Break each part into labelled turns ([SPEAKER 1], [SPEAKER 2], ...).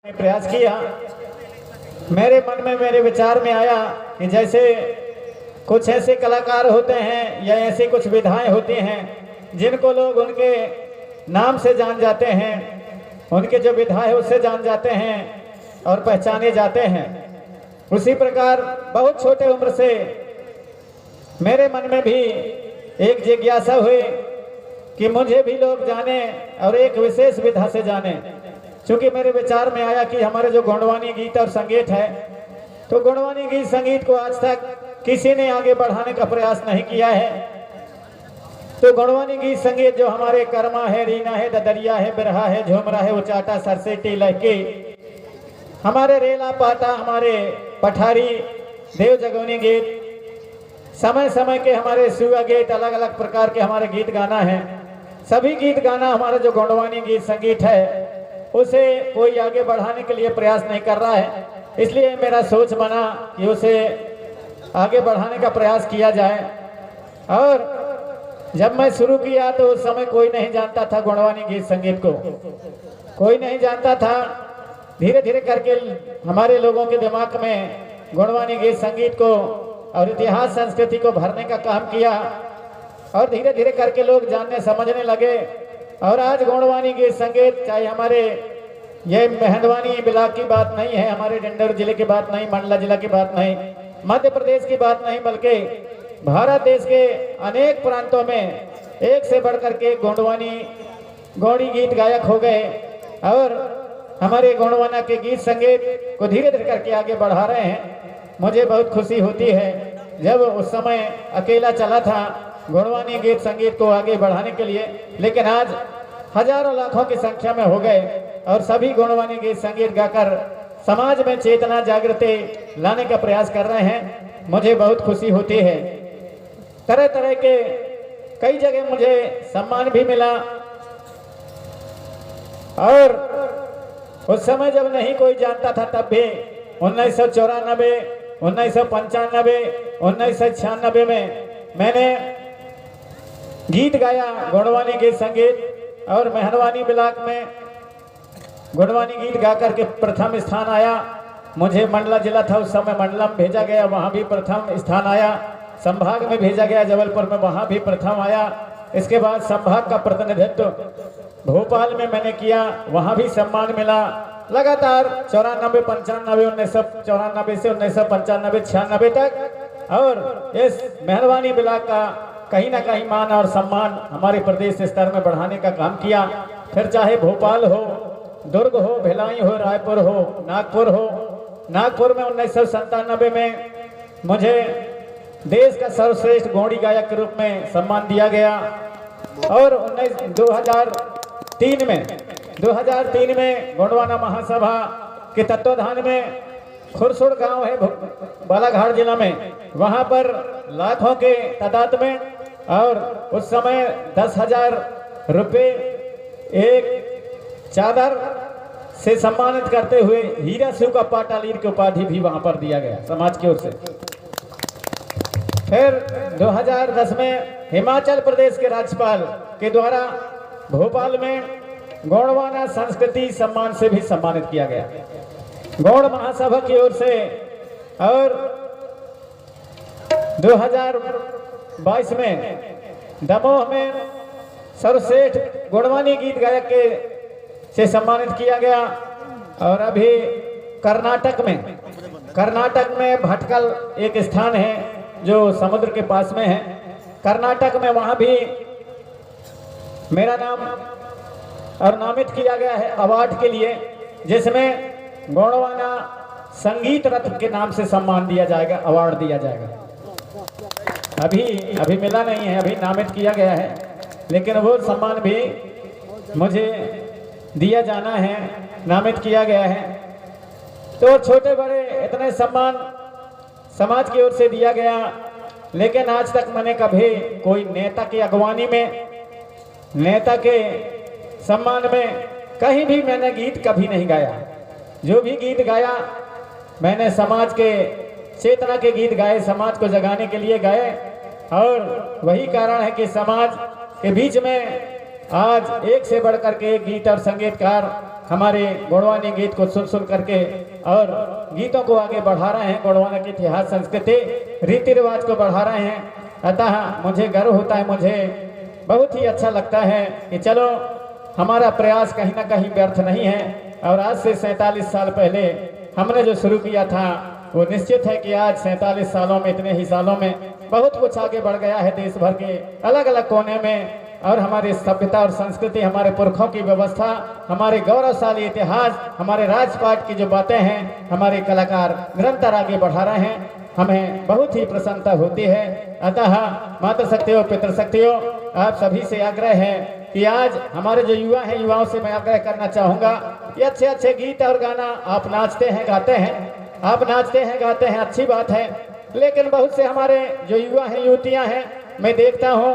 [SPEAKER 1] प्रयास किया। मेरे मन में मेरे विचार में आया कि जैसे कुछ ऐसे कलाकार होते हैं या ऐसी कुछ विधाएं होती हैं जिनको लोग उनके नाम से जान जाते हैं, उनके जो विधा है उससे जान जाते हैं और पहचाने जाते हैं। उसी प्रकार बहुत छोटे उम्र से मेरे मन में भी एक जिज्ञासा हुई कि मुझे भी लोग जाने और एक विशेष विधा से जाने। चूंकि मेरे विचार में आया कि हमारे जो गोंडवानी गीत और संगीत है, तो गोंडवानी गीत संगीत को आज तक किसी ने आगे बढ़ाने का प्रयास नहीं किया है। तो गोंडवानी गीत संगीत जो हमारे कर्मा है, रीना है, ददरिया है, बिरहा है, झुमरा है, उचाटा, सरसेटी, लहकी, हमारे रेला पाटा, हमारे पठारी, देव जगोनी गीत, समय समय के हमारे सुआ गीत, अलग अलग प्रकार के हमारे गीत गाना है। सभी गीत गाना हमारा जो गोंडवानी गीत संगीत है उसे कोई आगे बढ़ाने के लिए प्रयास नहीं कर रहा है। इसलिए मेरा सोच बना कि उसे आगे बढ़ाने का प्रयास किया जाए। और जब मैं शुरू किया तो उस समय कोई नहीं जानता था गोंडवानी गीत संगीत को, कोई नहीं जानता था। धीरे धीरे करके हमारे लोगों के दिमाग में गोंडवानी गीत संगीत को और इतिहास संस्कृति को भरने का काम किया और धीरे धीरे करके लोग जानने समझने लगे। और आज गोंडवानी गीत संगीत चाहे हमारे ये मेहंदवानी ब्लॉक की बात नहीं है, हमारे डिंडौर जिले की बात नहीं, मंडला जिला की बात नहीं, मध्य प्रदेश की बात नहीं, बल्कि भारत देश के अनेक प्रांतों में एक से बढ़कर के गोंडी गीत गायक हो गए और हमारे गोंडवाना के गीत संगीत को धीरे धीरे करके आगे बढ़ा रहे हैं। मुझे बहुत खुशी होती है जब उस समय अकेला चला था गोंडवानी गीत संगीत को आगे बढ़ाने के लिए, लेकिन आज हजारों लाखों की संख्या में हो गए और सभी गोंडवानी गीत संगीत गाकर समाज में चेतना जागृति लाने का प्रयास कर रहे हैं। मुझे बहुत खुशी होती है। तरह तरह के कई जगह मुझे सम्मान भी मिला और उस समय जब नहीं कोई जानता था तब भी 1994, 1995, 1996 में मैंने गीत गाया गोंडवानी गीत संगीत और मेहरवानी ब्लॉक में गोंडवानी गीत गाकर के प्रथम स्थान आया। मुझे मंडला जिला था उस समय, मंडला में भेजा गया, वहाँ भी प्रथम स्थान आया। संभाग में भेजा गया जबलपुर में, वहाँ भी प्रथम आया। इसके बाद संभाग का प्रतिनिधित्व भोपाल में मैंने किया, वहाँ भी सम्मान मिला। लगातार 94, 95, 1994 से 1995, 96 तक और इस मेहरवानी ब्लॉक का कहीं ना कहीं मान और सम्मान हमारे प्रदेश स्तर में बढ़ाने का काम किया। फिर चाहे भोपाल हो, दुर्ग हो, भिलाई हो, रायपुर हो, नागपुर हो। नागपुर में 1997 में मुझे देश का सर्वश्रेष्ठ गोंडी गायक के रूप में सम्मान दिया गया और 2003 में गोंडवाना महासभा के तत्वाधान में खुरसुड़ गांव है बालाघाट जिला में, वहां पर लाखों के तादाद में और उस समय 10,000 रुपये एक चादर से सम्मानित करते हुए हीरा शिव का पाटालीर की उपाधि भी वहां पर दिया गया समाज की ओर से। फिर 2010 में हिमाचल प्रदेश के राज्यपाल के द्वारा भोपाल में गोंडवाना संस्कृति सम्मान से भी सम्मानित किया गया गौड़ महासभा की ओर से। और 2022 में दमोह में सर्वश्रेष्ठ गोंडवानी गीत गायक के से सम्मानित किया गया। और अभी कर्नाटक में भटकल एक स्थान है जो समुद्र के पास में है, कर्नाटक में, वहां भी मेरा नाम और नामित किया गया है अवार्ड के लिए, जिसमें गोंडवाना संगीत रत्न के नाम से सम्मान दिया जाएगा, अवार्ड दिया जाएगा। अभी मिला नहीं है, अभी नामित किया गया है, लेकिन वो सम्मान भी मुझे दिया जाना है, नामित किया गया है। तो छोटे बड़े इतने सम्मान समाज की ओर से दिया गया, लेकिन आज तक मैंने कभी कोई नेता की अगवानी में, नेता के सम्मान में कहीं भी मैंने गीत कभी नहीं गाया। जो भी गीत गाया मैंने समाज के चेतना के गीत गाए, समाज को जगाने के लिए गाए। और वही कारण है कि समाज के बीच में आज एक से बढ़कर के एक गीत और संगीतकार हमारे गोंडवानी गीत को सुन सुन करके और गीतों को आगे बढ़ा रहे हैं, गोंडवाना की इतिहास, संस्कृति, रीति रिवाज को बढ़ा रहे हैं। अतः मुझे गर्व होता है, मुझे बहुत ही अच्छा लगता है कि चलो हमारा प्रयास कहीं ना कहीं व्यर्थ नहीं है। और आज से 47 साल पहले हमने जो शुरू किया था वो निश्चित है कि आज 47 सालों में, इतने ही सालों में बहुत कुछ आगे बढ़ गया है देश भर के अलग अलग कोने में। और हमारी सभ्यता और संस्कृति, हमारे पुरखों की व्यवस्था, हमारे गौरवशाली इतिहास, हमारे राजपाट की जो बातें हैं, हमारे कलाकार निरंतर आगे बढ़ा रहे हैं। हमें बहुत ही प्रसन्नता होती है। अतः मातृशक्तियों, पितृशक्तियों, आप सभी से आग्रह है कि आज हमारे जो युवा हैं, युवाओं से मैं आग्रह करना चाहूँगा कि अच्छे अच्छे गीत और गाना आप नाचते हैं, गाते हैं, आप नाचते हैं, गाते हैं, अच्छी बात है। लेकिन बहुत से हमारे जो युवा हैं, युवतियाँ हैं, मैं देखता हूँ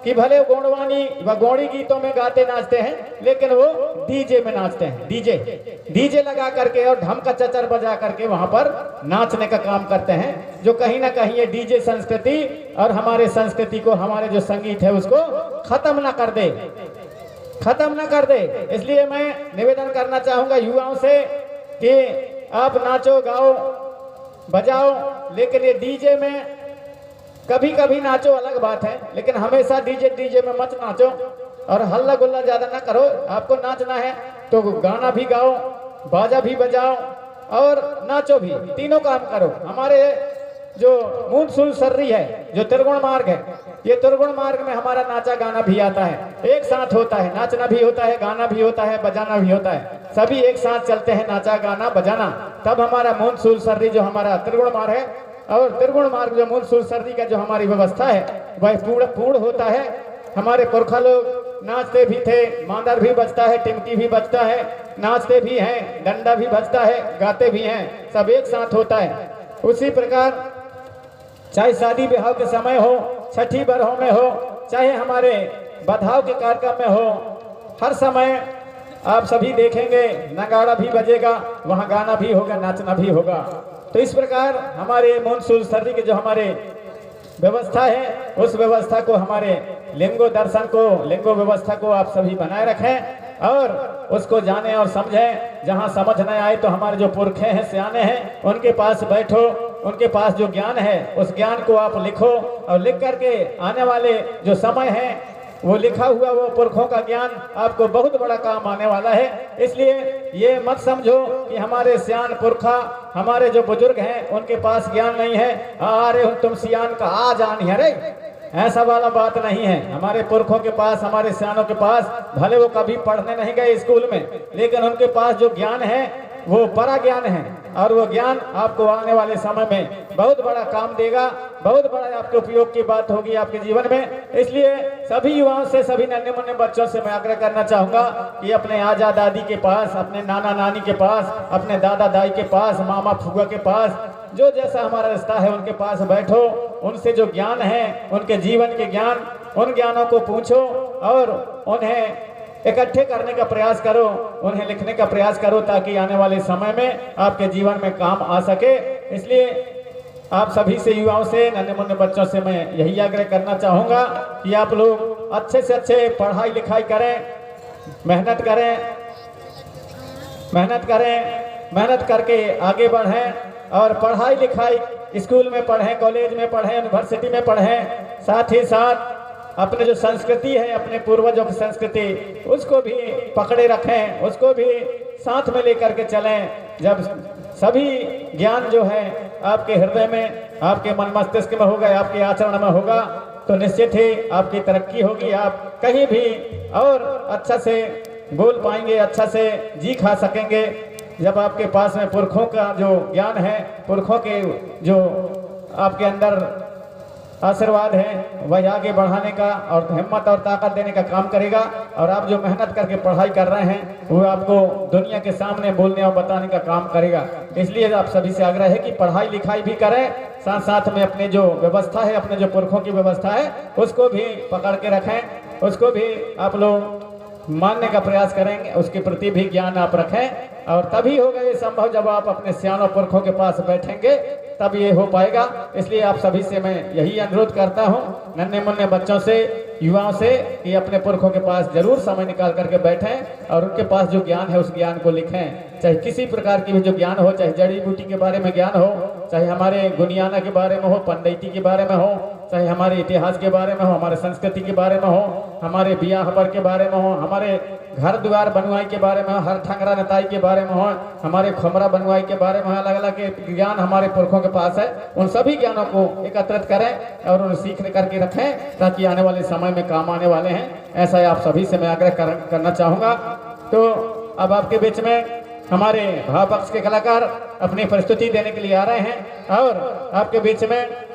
[SPEAKER 1] कि भले गोंडवानी व गोंडी गीतों में गाते नाचते हैं, लेकिन वो डीजे में नाचते हैं। डीजे लगा करके और ढमका चचर बजा करके वहां पर नाचने का काम करते हैं, जो कहीं ना कहीं ये डीजे संस्कृति और हमारे संस्कृति को, हमारे जो संगीत है उसको खत्म ना कर दे, खत्म ना कर दे। इसलिए मैं निवेदन करना चाहूंगा युवाओं से कि आप नाचो, गाओ, बजाओ, लेकिन ये डीजे में कभी कभी नाचो, अलग बात है, लेकिन हमेशा डीजे में मत नाचो और हल्ला गुल्ला ज्यादा ना करो। आपको नाचना है तो गाना भी गाओ, बाजा भी बजाओ और नाचो भी, तीनों काम करो। हमारे जो मूंदसुल सर्री है, जो त्रिगुण मार्ग है, ये त्रिगुण मार्ग में हमारा नाचा गाना भी आता है, एक साथ होता है, नाचना भी होता है, गाना भी होता है, बजाना भी होता है, सभी एक साथ चलते हैं, नाचा गाना बजाना। तब हमारा मूंदसुल सर्री जो हमारा त्रिगुण मार्ग है और त्रिगुण मार्ग जो मूलसूल सर्दी का जो हमारी व्यवस्था है वह पूर्ण होता है। हमारे पुरखा लोग नाचते भी थे, मांदर भी बजता है, टिमकी भी बजता है, नाचते भी हैं, डंडा भी बजता है, गाते भी हैं, सब एक साथ होता है। उसी प्रकार चाहे शादी ब्याह के समय हो, छठी बरहों में हो, चाहे हमारे बधाव के कार्यक्रम में हो, हर समय आप सभी देखेंगे नगाड़ा भी बजेगा, वहाँ गाना भी होगा, नाचना भी होगा। तो इस प्रकार हमारे मूलसूल सर्दी के जो हमारे व्यवस्था है, उस व्यवस्था को, हमारे लिंगो दर्शन को, लिंगो व्यवस्था को आप सभी बनाए रखें और उसको जाने और समझें। जहां समझ नहीं आए तो हमारे जो पुरखे हैं, सियाने हैं, उनके पास बैठो, उनके पास जो ज्ञान है उस ज्ञान को आप लिखो और लिख करके आने वाले जो समय है वो लिखा हुआ वो पुरखों का ज्ञान आपको बहुत बड़ा काम आने वाला है। इसलिए ये मत समझो कि हमारे सियान पुरखा, हमारे जो बुजुर्ग हैं उनके पास ज्ञान नहीं है, अरे तुम सियान का आ जान है रे, ऐसा वाला बात नहीं है। हमारे पुरखों के पास, हमारे सियानों के पास, भले वो कभी पढ़ने नहीं गए स्कूल में, लेकिन उनके पास जो ज्ञान है वो बड़ा ज्ञान है और वो ज्ञान आपको आने वाले समय में बहुत बड़ा काम देगा, बहुत बड़ा आपके उपयोग की बात होगी आपके जीवन में। इसलिए सभी युवाओं से, सभी नन्हे मुन्ने बच्चों से मैं आग्रह करना चाहूंगा कि अपने आजा दादी के पास, अपने नाना नानी के पास, अपने दादा दाई के पास, मामा फुआ के पास, जो जैसा हमारा रिश्ता है उनके पास बैठो, उनसे जो ज्ञान है, उनके जीवन के ज्ञान, उन ज्ञानों को पूछो और उन्हें इकट्ठे करने का प्रयास करो, उन्हें लिखने का प्रयास करो, ताकि आने वाले समय में आपके जीवन में काम आ सके। इसलिए आप सभी से, युवाओं से, नन्हे मुन्ने बच्चों से मैं यही आग्रह करना चाहूँगा कि आप लोग अच्छे से अच्छे पढ़ाई लिखाई करें, मेहनत करें, मेहनत करके आगे बढ़ें और पढ़ाई लिखाई स्कूल में पढ़ें, कॉलेज में पढ़ें, यूनिवर्सिटी में पढ़ें, साथ ही साथ अपने जो संस्कृति है, अपने पूर्वजों की संस्कृति, उसको भी पकड़े रखें, उसको भी साथ में लेकर के चलें। जब सभी ज्ञान जो है आपके हृदय में, आपके मन मस्तिष्क में होगा, आपके आचरण में होगा, तो निश्चित ही आपकी तरक्की होगी। आप कहीं भी और अच्छा से बोल पाएंगे, अच्छा से जी खा सकेंगे, जब आपके पास में पुरखों का जो ज्ञान है, पुरखों के जो आपके अंदर आशीर्वाद है, वह आगे बढ़ाने का और हिम्मत और ताकत देने का काम करेगा। और आप जो मेहनत करके पढ़ाई कर रहे हैं वो आपको दुनिया के सामने बोलने और बताने का काम करेगा। इसलिए आप सभी से आग्रह है कि पढ़ाई लिखाई भी करें, साथ साथ में अपने जो व्यवस्था है, अपने जो पुरखों की व्यवस्था है, उसको भी पकड़ के रखें, उसको भी आप लोग मानने का प्रयास करेंगे, उसके प्रति भी ज्ञान आप रखें। और तभी होगा ये संभव जब आप अपने सियानों पुरखों के पास बैठेंगे, तब ये हो पाएगा। इसलिए आप सभी से मैं यही अनुरोध करता हूँ, नन्हे मुन्ने बच्चों से युवाओं से कि अपने पुरखों के पास जरूर समय निकाल करके बैठें और उनके पास जो ज्ञान है उस ज्ञान को लिखें। चाहे किसी प्रकार की भी जो ज्ञान हो, चाहे जड़ी बूटी के बारे में ज्ञान हो, चाहे हमारे गुनियाना के बारे में हो, पंडिती के बारे में हो, चाहे हमारे इतिहास के बारे में हो, हमारे संस्कृति के बारे में हो, हमारे बियाह पर के बारे में हो, हमारे घर द्वार बनवाई के बारे में हो, हर ठंगरा नताई के बारे में हो, हमारे खोमरा बनवाई के बारे में, अलग अलग ज्ञान हमारे पुरखों के पास है। उन सभी ज्ञानों को एकत्रित करें और उन्हें सीख करके रखें ताकि आने वाले समय में काम आने वाले हैं। ऐसा आप सभी से मैं आग्रह करना चाहूँगा। तो अब आपके बीच में हमारे भाव पक्ष के कलाकार अपनी प्रस्तुति देने के लिए आ रहे हैं और आपके बीच में